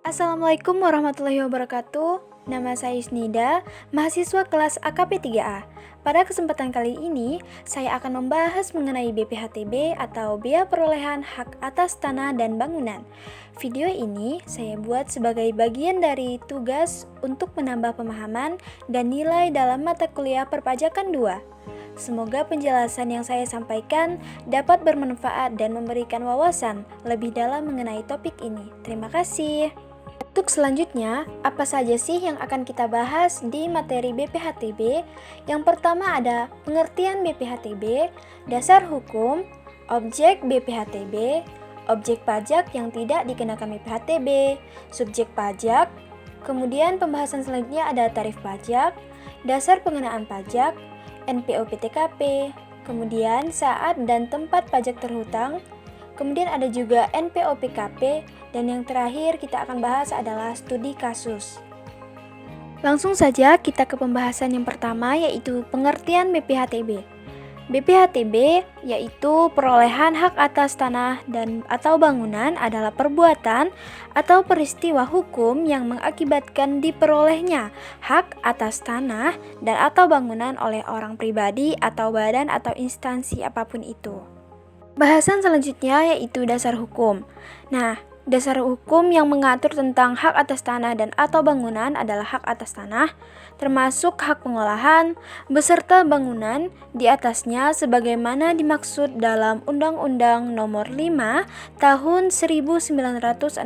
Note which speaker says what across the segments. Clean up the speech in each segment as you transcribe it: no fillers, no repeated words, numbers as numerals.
Speaker 1: Assalamualaikum warahmatullahi wabarakatuh. Nama saya Yusnida, mahasiswa kelas AKP 3A. Pada kesempatan kali ini, saya akan membahas mengenai BPHTB atau Biaya Perolehan Hak Atas Tanah dan Bangunan. Video ini saya buat sebagai bagian dari tugas untuk menambah pemahaman dan nilai dalam mata kuliah perpajakan 2. Semoga penjelasan yang saya sampaikan dapat bermanfaat dan memberikan wawasan lebih dalam mengenai topik ini. Terima kasih. Untuk selanjutnya, apa saja sih yang akan kita bahas di materi BPHTB? Yang pertama ada pengertian BPHTB, dasar hukum, objek BPHTB, objek pajak yang tidak dikenakan BPHTB, subjek pajak, kemudian pembahasan selanjutnya ada tarif pajak, dasar pengenaan pajak, NPO/PTKP, kemudian saat dan tempat pajak terhutang, kemudian ada juga NPO/PKP, dan yang terakhir kita akan bahas adalah studi kasus. Langsung saja kita ke pembahasan yang pertama, yaitu pengertian BPHTB. BPHTB yaitu perolehan hak atas tanah dan atau bangunan adalah perbuatan atau peristiwa hukum yang mengakibatkan diperolehnya hak atas tanah dan atau bangunan oleh orang pribadi atau badan atau instansi apapun itu. Bahasan selanjutnya yaitu dasar hukum. Nah, dasar hukum yang mengatur tentang hak atas tanah dan atau bangunan adalah hak atas tanah, termasuk hak pengolahan, beserta bangunan di atasnya sebagaimana dimaksud dalam Undang-Undang Nomor 5 Tahun 1960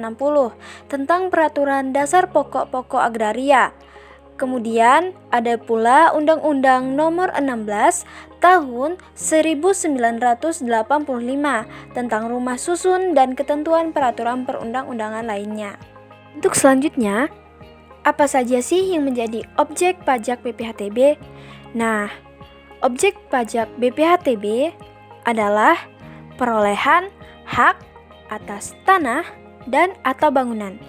Speaker 1: tentang Peraturan Dasar Pokok-pokok Agraria. Kemudian ada pula Undang-Undang Nomor 16 Tahun 1985 tentang rumah susun dan ketentuan peraturan perundang-undangan lainnya. Untuk selanjutnya, apa saja sih yang menjadi objek pajak BPHTB? Nah, objek pajak BPHTB adalah perolehan hak atas tanah dan atau bangunan.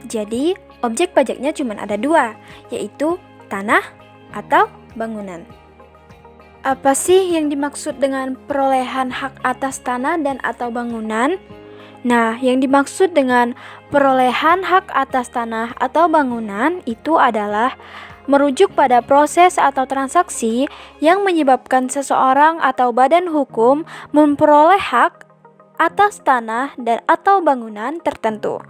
Speaker 1: Jadi, objek pajaknya cuma ada dua, yaitu tanah atau bangunan. Apa sih yang dimaksud dengan perolehan hak atas tanah dan atau bangunan? Nah, yang dimaksud dengan perolehan hak atas tanah atau bangunan itu adalah merujuk pada proses atau transaksi yang menyebabkan seseorang atau badan hukum memperoleh hak atas tanah dan atau bangunan tertentu.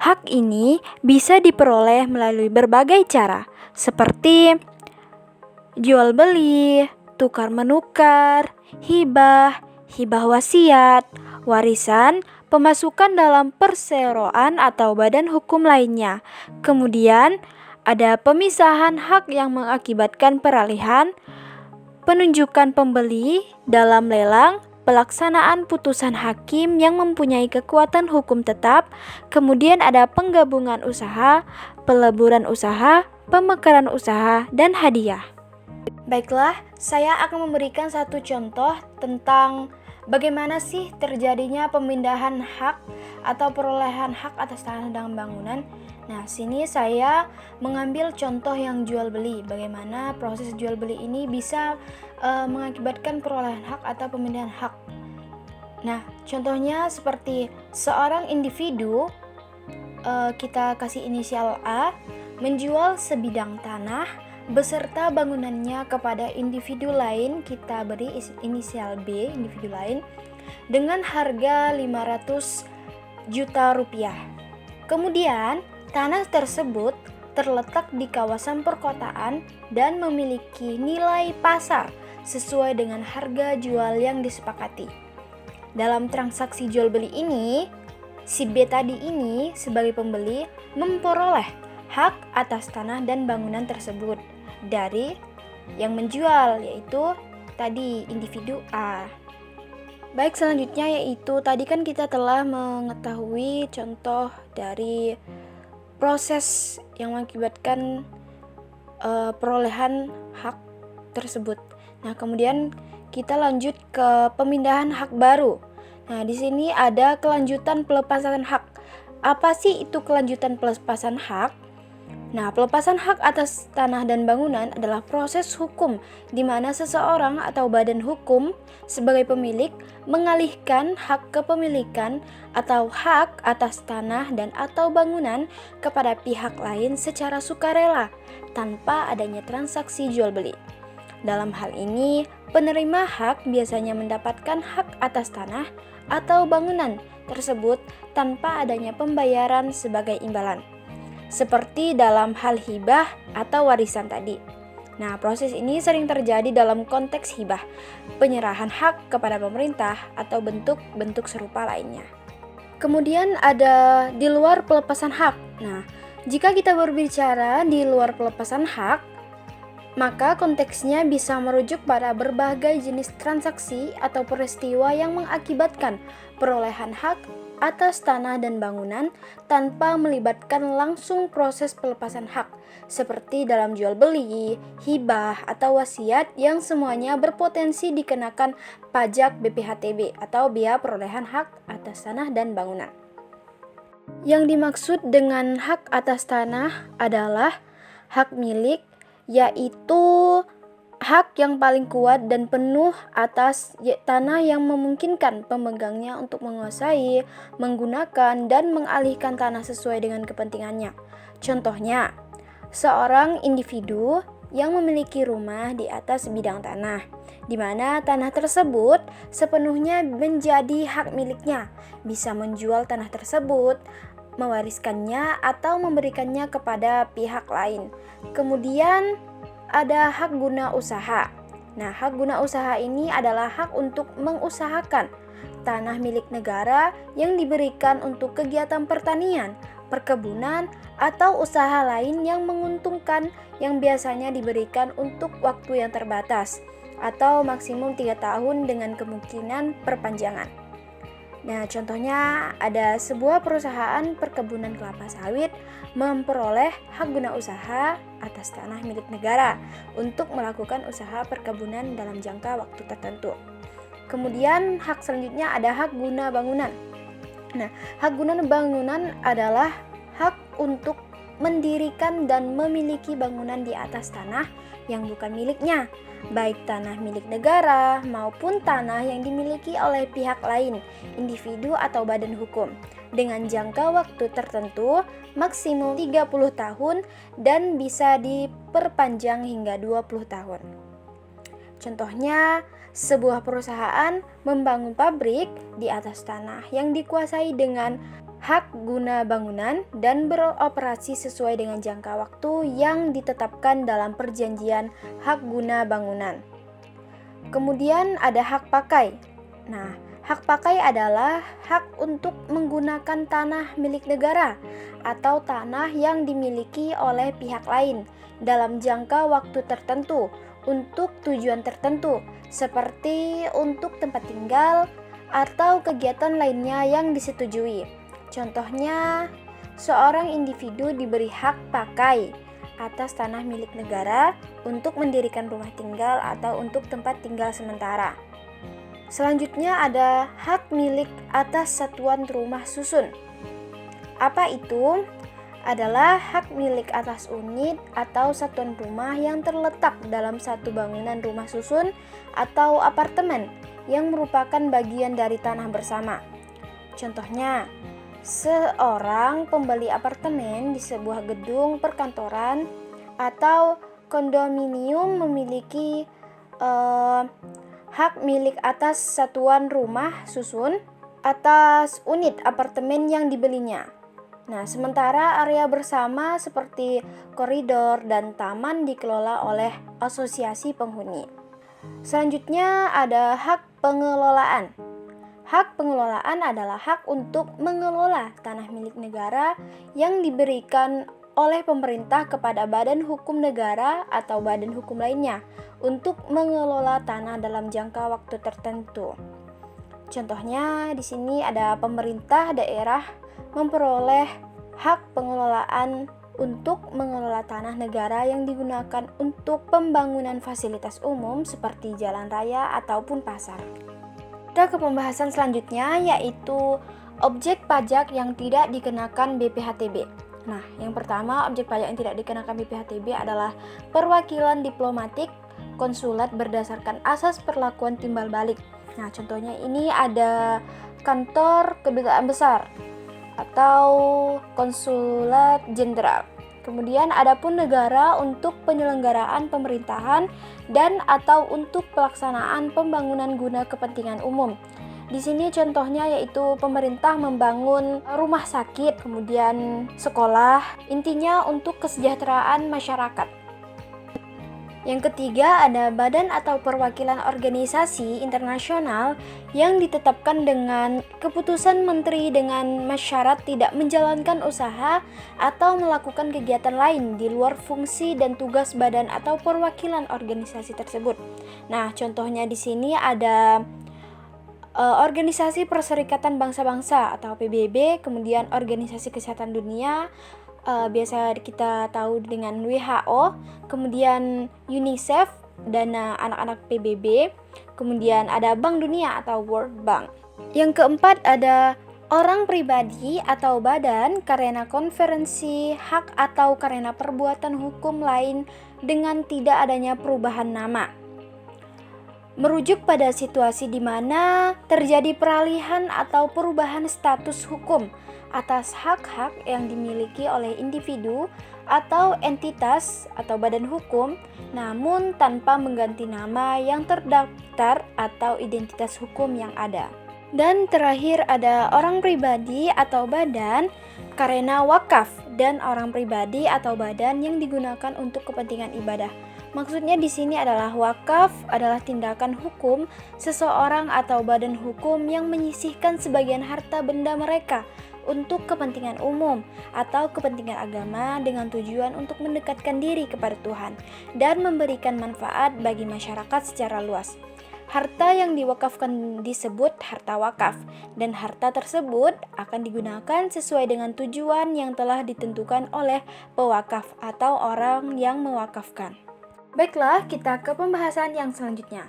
Speaker 1: Hak ini bisa diperoleh melalui berbagai cara, seperti jual beli, tukar menukar, hibah, hibah wasiat, warisan, pemasukan dalam perseroan atau badan hukum lainnya. Kemudian ada pemisahan hak yang mengakibatkan peralihan, penunjukan pembeli dalam lelang, pelaksanaan putusan hakim yang mempunyai kekuatan hukum tetap, kemudian ada penggabungan usaha, peleburan usaha, pemekaran usaha, dan hadiah. Baiklah, saya akan memberikan satu contoh tentang bagaimana sih terjadinya pemindahan hak atau perolehan hak atas tanah dan bangunan. Nah, sini saya mengambil contoh yang jual beli. Bagaimana proses jual beli ini bisa mengakibatkan perolehan hak atau pemindahan hak. Nah, contohnya seperti seorang individu, kita kasih inisial A, menjual sebidang tanah beserta bangunannya kepada individu lain, kita beri inisial B, individu lain, dengan harga 500 juta rupiah. Kemudian, tanah tersebut terletak di kawasan perkotaan dan memiliki nilai pasar sesuai dengan harga jual yang disepakati. Dalam transaksi jual beli ini, si B tadi ini sebagai pembeli memperoleh hak atas tanah dan bangunan tersebut dari yang menjual, yaitu tadi individu A. Baik, selanjutnya yaitu tadi kan kita telah mengetahui contoh dari proses yang mengakibatkan perolehan hak tersebut. Nah, kemudian kita lanjut ke pemindahan hak baru. Nah, di sini ada kelanjutan pelepasan hak. Apa sih itu kelanjutan pelepasan hak? Nah, pelepasan hak atas tanah dan bangunan adalah proses hukum di mana seseorang atau badan hukum sebagai pemilik mengalihkan hak kepemilikan atau hak atas tanah dan atau bangunan kepada pihak lain secara sukarela tanpa adanya transaksi jual beli. Dalam hal ini, penerima hak biasanya mendapatkan hak atas tanah atau bangunan tersebut tanpa adanya pembayaran sebagai imbalan, seperti dalam hal hibah atau warisan tadi. Nah, proses ini sering terjadi dalam konteks hibah, penyerahan hak kepada pemerintah atau bentuk-bentuk serupa lainnya. Kemudian ada di luar pelepasan hak. Nah, jika kita berbicara di luar pelepasan hak, maka konteksnya bisa merujuk pada berbagai jenis transaksi atau peristiwa yang mengakibatkan perolehan hak atas tanah dan bangunan tanpa melibatkan langsung proses pelepasan hak, seperti dalam jual beli, hibah, atau wasiat yang semuanya berpotensi dikenakan pajak BPHTB atau biaya perolehan hak atas tanah dan bangunan. Yang dimaksud dengan hak atas tanah adalah hak milik, yaitu hak yang paling kuat dan penuh atas tanah yang memungkinkan pemegangnya untuk menguasai, menggunakan, dan mengalihkan tanah sesuai dengan kepentingannya. Contohnya, seorang individu yang memiliki rumah di atas bidang tanah, di mana tanah tersebut sepenuhnya menjadi hak miliknya, bisa menjual tanah tersebut, mewariskannya, atau memberikannya kepada pihak lain. Kemudian ada hak guna usaha. Nah, hak guna usaha ini adalah hak untuk mengusahakan tanah milik negara yang diberikan untuk kegiatan pertanian, perkebunan, atau usaha lain yang menguntungkan yang biasanya diberikan untuk waktu yang terbatas atau maksimum 3 tahun dengan kemungkinan perpanjangan. Nah, contohnya ada sebuah perusahaan perkebunan kelapa sawit memperoleh hak guna usaha atas tanah milik negara untuk melakukan usaha perkebunan dalam jangka waktu tertentu. Kemudian hak selanjutnya ada hak guna bangunan. Nah, hak guna bangunan adalah hak untuk mendirikan dan memiliki bangunan di atas tanah yang bukan miliknya, baik tanah milik negara maupun tanah yang dimiliki oleh pihak lain, individu atau badan hukum, dengan jangka waktu tertentu maksimum 30 tahun dan bisa diperpanjang hingga 20 tahun. Contohnya, sebuah perusahaan membangun pabrik di atas tanah yang dikuasai dengan hak guna bangunan dan beroperasi sesuai dengan jangka waktu yang ditetapkan dalam perjanjian hak guna bangunan. Kemudian ada hak pakai. Nah, hak pakai adalah hak untuk menggunakan tanah milik negara atau tanah yang dimiliki oleh pihak lain dalam jangka waktu tertentu untuk tujuan tertentu, seperti untuk tempat tinggal atau kegiatan lainnya yang disetujui. Contohnya, seorang individu diberi hak pakai atas tanah milik negara untuk mendirikan rumah tinggal atau untuk tempat tinggal sementara. Selanjutnya ada hak milik atas satuan rumah susun. Apa itu? Adalah hak milik atas unit atau satuan rumah yang terletak dalam satu bangunan rumah susun atau apartemen yang merupakan bagian dari tanah bersama. Contohnya, seorang pembeli apartemen di sebuah gedung perkantoran atau kondominium memiliki hak milik atas satuan rumah susun atas unit apartemen yang dibelinya. Nah, sementara area bersama seperti koridor dan taman dikelola oleh asosiasi penghuni. Selanjutnya ada hak pengelolaan. Hak pengelolaan adalah hak untuk mengelola tanah milik negara yang diberikan oleh pemerintah kepada badan hukum negara atau badan hukum lainnya untuk mengelola tanah dalam jangka waktu tertentu. Contohnya di sini ada pemerintah daerah memperoleh hak pengelolaan untuk mengelola tanah negara yang digunakan untuk pembangunan fasilitas umum seperti jalan raya ataupun pasar. Kita ke pembahasan selanjutnya, yaitu objek pajak yang tidak dikenakan BPHTB. Nah, yang pertama, objek pajak yang tidak dikenakan BPHTB adalah perwakilan diplomatik, konsulat berdasarkan asas perlakuan timbal balik. Nah, contohnya ini ada kantor kedutaan besar atau konsulat jenderal. Kemudian ada pun negara untuk penyelenggaraan pemerintahan dan atau untuk pelaksanaan pembangunan guna kepentingan umum. Di sini contohnya yaitu pemerintah membangun rumah sakit, kemudian sekolah, intinya untuk kesejahteraan masyarakat. Yang ketiga ada badan atau perwakilan organisasi internasional yang ditetapkan dengan keputusan menteri dengan syarat tidak menjalankan usaha atau melakukan kegiatan lain di luar fungsi dan tugas badan atau perwakilan organisasi tersebut. Nah, contohnya di sini ada Organisasi Perserikatan Bangsa-Bangsa atau PBB, kemudian Organisasi Kesehatan Dunia, biasa kita tahu dengan WHO, kemudian UNICEF, Dana Anak-anak PBB, kemudian ada Bank Dunia atau World Bank. Yang keempat ada orang pribadi atau badan karena konferensi hak atau karena perbuatan hukum lain dengan tidak adanya perubahan nama. Merujuk pada situasi di mana terjadi peralihan atau perubahan status hukum atas hak-hak yang dimiliki oleh individu atau entitas atau badan hukum, namun tanpa mengganti nama yang terdaftar atau identitas hukum yang ada. Dan terakhir ada orang pribadi atau badan karena wakaf dan orang pribadi atau badan yang digunakan untuk kepentingan ibadah. Maksudnya di sini adalah wakaf adalah tindakan hukum seseorang atau badan hukum yang menyisihkan sebagian harta benda mereka untuk kepentingan umum atau kepentingan agama dengan tujuan untuk mendekatkan diri kepada Tuhan dan memberikan manfaat bagi masyarakat secara luas. Harta yang diwakafkan disebut harta wakaf, dan harta tersebut akan digunakan sesuai dengan tujuan yang telah ditentukan oleh pewakaf atau orang yang mewakafkan. Baiklah, kita ke pembahasan yang selanjutnya.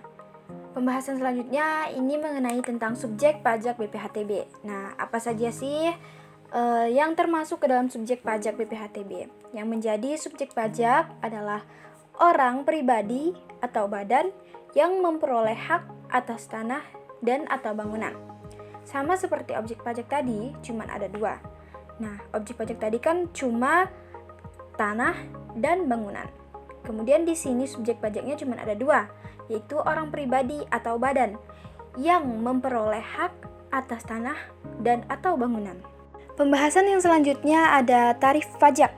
Speaker 1: Pembahasan selanjutnya ini mengenai tentang subjek pajak BPHTB. Nah, apa saja sih yang termasuk ke dalam subjek pajak BPHTB? Yang menjadi subjek pajak adalah orang pribadi atau badan yang memperoleh hak atas tanah dan atau bangunan. Sama seperti objek pajak tadi, cuma ada dua. Nah, objek pajak tadi kan cuma tanah dan bangunan. Kemudian di sini subjek pajaknya cuma ada dua, yaitu orang pribadi atau badan yang memperoleh hak atas tanah dan atau bangunan. Pembahasan yang selanjutnya ada tarif pajak.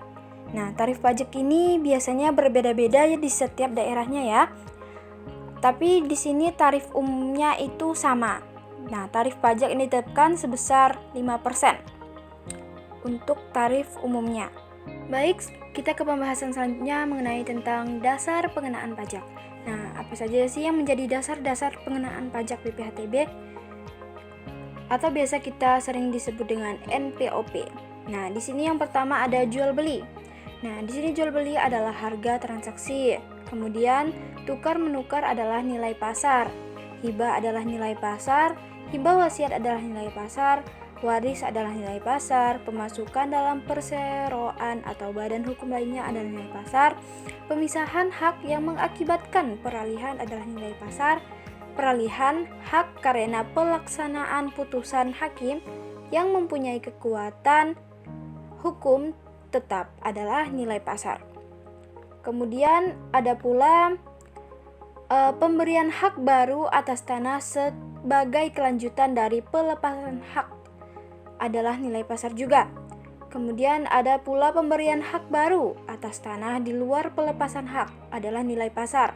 Speaker 1: Nah, tarif pajak ini biasanya berbeda-beda ya di setiap daerahnya ya. Tapi di sini tarif umumnya itu sama. Nah, tarif pajak ini ditetapkan sebesar 5% untuk tarif umumnya. Baik, kita ke pembahasan selanjutnya mengenai tentang dasar pengenaan pajak. Nah, apa saja sih yang menjadi dasar-dasar pengenaan pajak BPHTB? Atau biasa kita sering disebut dengan NPOP. Nah, di sini yang pertama ada jual beli. Nah, di sini jual beli adalah harga transaksi. Kemudian tukar menukar adalah nilai pasar. Hibah adalah nilai pasar. Hibah wasiat adalah nilai pasar. Waris adalah nilai pasar, pemasukan dalam perseroan atau badan hukum lainnya adalah nilai pasar, pemisahan hak yang mengakibatkan peralihan adalah nilai pasar, peralihan hak karena pelaksanaan putusan hakim yang mempunyai kekuatan hukum tetap adalah nilai pasar. Kemudian ada pula pemberian hak baru atas tanah sebagai kelanjutan dari pelepasan hak adalah nilai pasar juga. Kemudian ada pula pemberian hak baru atas tanah di luar pelepasan hak adalah nilai pasar.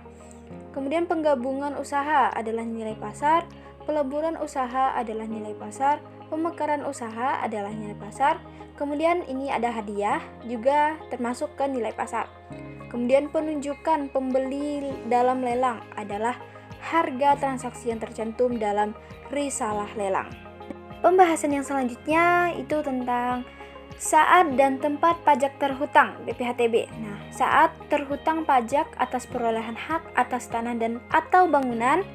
Speaker 1: Kemudian penggabungan usaha adalah nilai pasar, peleburan usaha adalah nilai pasar, pemekaran usaha adalah nilai pasar. Kemudian ini ada hadiah juga termasuk ke nilai pasar. Kemudian penunjukan pembeli dalam lelang adalah harga transaksi yang tercantum dalam risalah lelang. Pembahasan yang selanjutnya itu tentang saat dan tempat pajak terhutang BPHTB. Nah, saat terhutang pajak atas perolehan hak atas tanah dan atau bangunan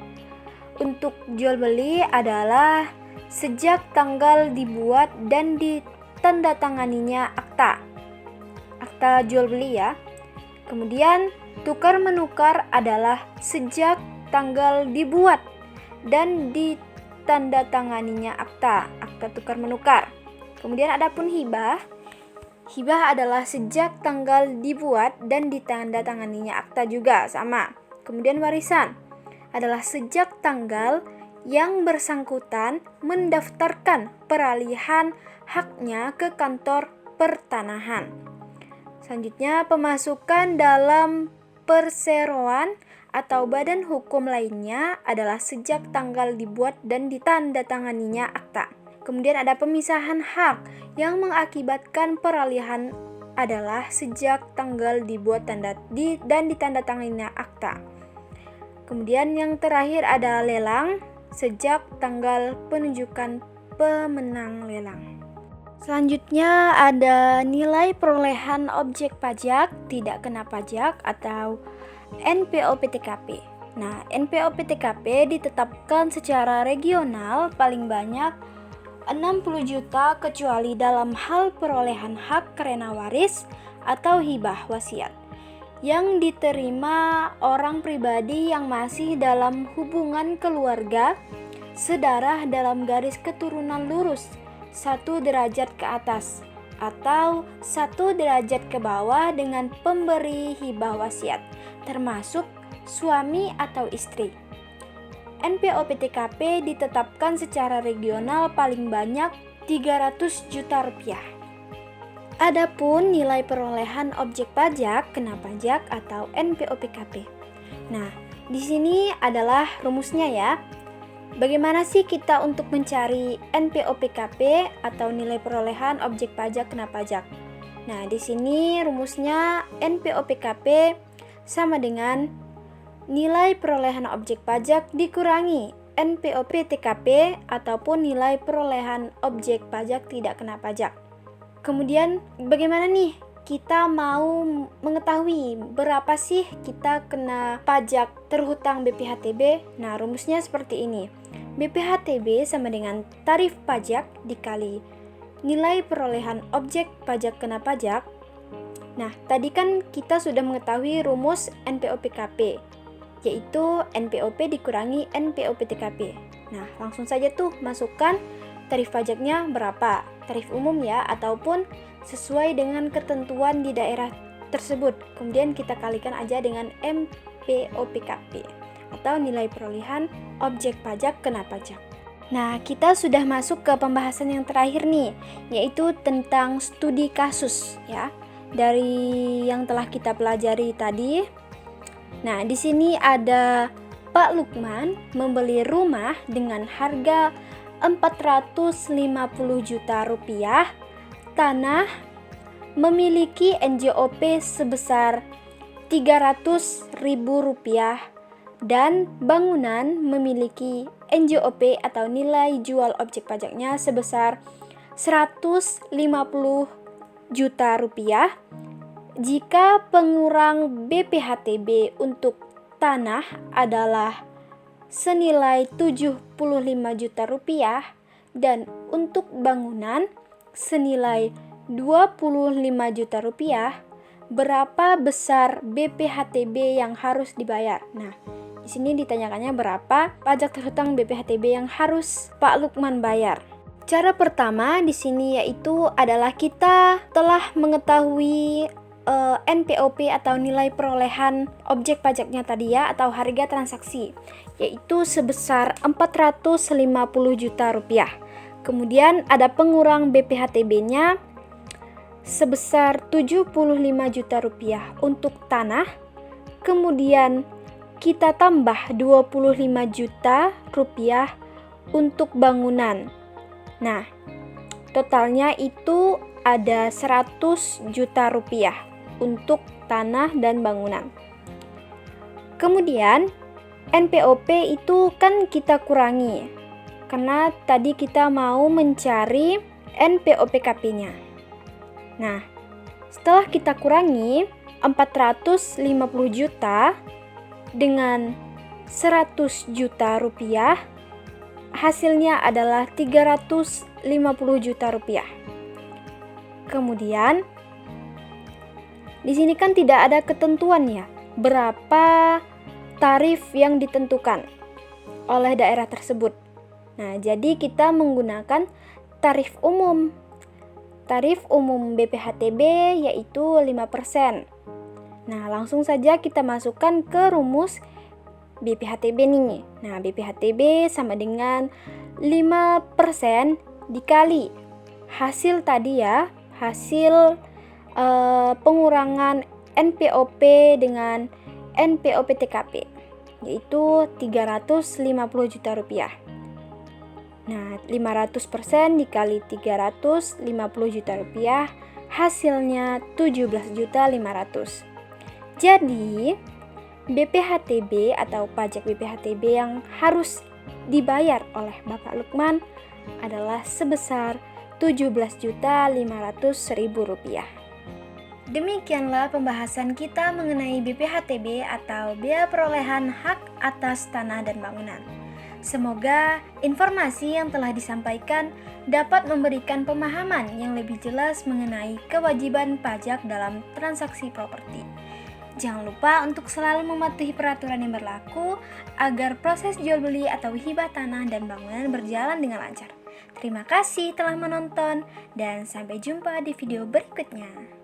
Speaker 1: untuk jual beli adalah sejak tanggal dibuat dan ditandatanganinya akta. akta jual beli ya. Kemudian tukar menukar adalah sejak tanggal dibuat dan ditandatanganinya akta tukar menukar. Kemudian adapun hibah adalah sejak tanggal dibuat dan ditandatanganinya akta juga sama. Kemudian warisan adalah sejak tanggal yang bersangkutan mendaftarkan peralihan haknya ke kantor pertanahan. Selanjutnya, pemasukan dalam perseroan atau badan hukum lainnya adalah sejak tanggal dibuat dan ditandatanganinya akta. Kemudian ada pemisahan hak yang mengakibatkan peralihan adalah sejak tanggal dibuat dan ditandatanganinya akta. Kemudian yang terakhir ada lelang sejak tanggal penunjukan pemenang lelang. Selanjutnya ada nilai perolehan objek pajak tidak kena pajak atau NPOP-TKP. Nah, NPOP-TKP ditetapkan secara regional paling banyak 60 juta kecuali dalam hal perolehan hak karena waris atau hibah wasiat yang diterima orang pribadi yang masih dalam hubungan keluarga sedarah dalam garis keturunan lurus 1 derajat ke atas atau 1 derajat ke bawah dengan pemberi hibah wasiat termasuk suami atau istri. NPOP-TKP ditetapkan secara regional paling banyak 300 juta rupiah. Adapun nilai perolehan objek pajak kena pajak atau NPOP-TKP. Nah, di sini adalah rumusnya ya. Bagaimana sih kita untuk mencari NPOP-TKP atau nilai perolehan objek pajak kena pajak? Nah, di sini rumusnya NPOP-TKP sama dengan nilai perolehan objek pajak dikurangi NPOP-TKP ataupun nilai perolehan objek pajak tidak kena pajak. Kemudian bagaimana nih kita mau mengetahui berapa sih kita kena pajak terhutang BPHTB? Nah, rumusnya seperti ini. BPHTB sama dengan tarif pajak dikali nilai perolehan objek pajak kena pajak. Nah, tadi kan kita sudah mengetahui rumus NPOP-TKP, yaitu NPOP dikurangi NPOP-TKP. Nah, langsung saja tuh masukkan tarif pajaknya berapa, tarif umum ya, ataupun sesuai dengan ketentuan di daerah tersebut. Kemudian kita kalikan aja dengan NPOP-TKP atau nilai perolehan objek pajak kena pajak. Nah, kita sudah masuk ke pembahasan yang terakhir nih, yaitu tentang studi kasus ya. Dari yang telah kita pelajari tadi. Nah, di sini ada Pak Lukman membeli rumah dengan harga 450 juta rupiah, tanah memiliki NJOP sebesar 300.000 rupiah, dan bangunan memiliki NJOP atau nilai jual objek pajaknya sebesar 150 juta rupiah. Jika pengurang BPHTB untuk tanah adalah senilai 75 juta rupiah dan untuk bangunan senilai 25 juta rupiah, berapa besar BPHTB yang harus dibayar? Nah, di sini ditanyakannya berapa pajak terhutang BPHTB yang harus Pak Lukman bayar. Cara pertama di sini yaitu adalah kita telah mengetahui NPOP atau nilai perolehan objek pajaknya tadi ya, atau harga transaksi, yaitu sebesar 450 juta rupiah. Kemudian ada pengurang BPHTB-nya sebesar 75 juta rupiah untuk tanah. Kemudian kita tambah 25 juta rupiah untuk bangunan. Nah, totalnya itu ada 100 juta rupiah untuk tanah dan bangunan. Kemudian NPOP itu kan kita kurangi, karena tadi kita mau mencari NPOP-KP-nya. Nah, setelah kita kurangi 450 juta dengan 100 juta rupiah, hasilnya adalah 350 juta rupiah. Kemudian Di sini kan tidak ada ketentuan ya, berapa tarif yang ditentukan oleh daerah tersebut. Nah, jadi kita menggunakan tarif umum. Tarif umum BPHTB yaitu 5%. Nah, langsung saja kita masukkan ke rumus BPHTB nih. Nah, BPHTB sama dengan 5% dikali hasil tadi ya, hasil pengurangan NPOP dengan NPOP TKP, yaitu 350 juta rupiah. Nah, 500% dikali 350 juta rupiah, hasilnya 17.500.000. Jadi, BPHTB atau pajak BPHTB yang harus dibayar oleh Bapak Lukman adalah sebesar 17.500.000 rupiah. Demikianlah pembahasan kita mengenai BPHTB atau Biaya Perolehan Hak Atas Tanah dan Bangunan. Semoga informasi yang telah disampaikan dapat memberikan pemahaman yang lebih jelas mengenai kewajiban pajak dalam transaksi properti. Jangan lupa untuk selalu mematuhi peraturan yang berlaku agar proses jual beli atau hibah tanah dan bangunan berjalan dengan lancar. Terima kasih telah menonton dan sampai jumpa di video berikutnya.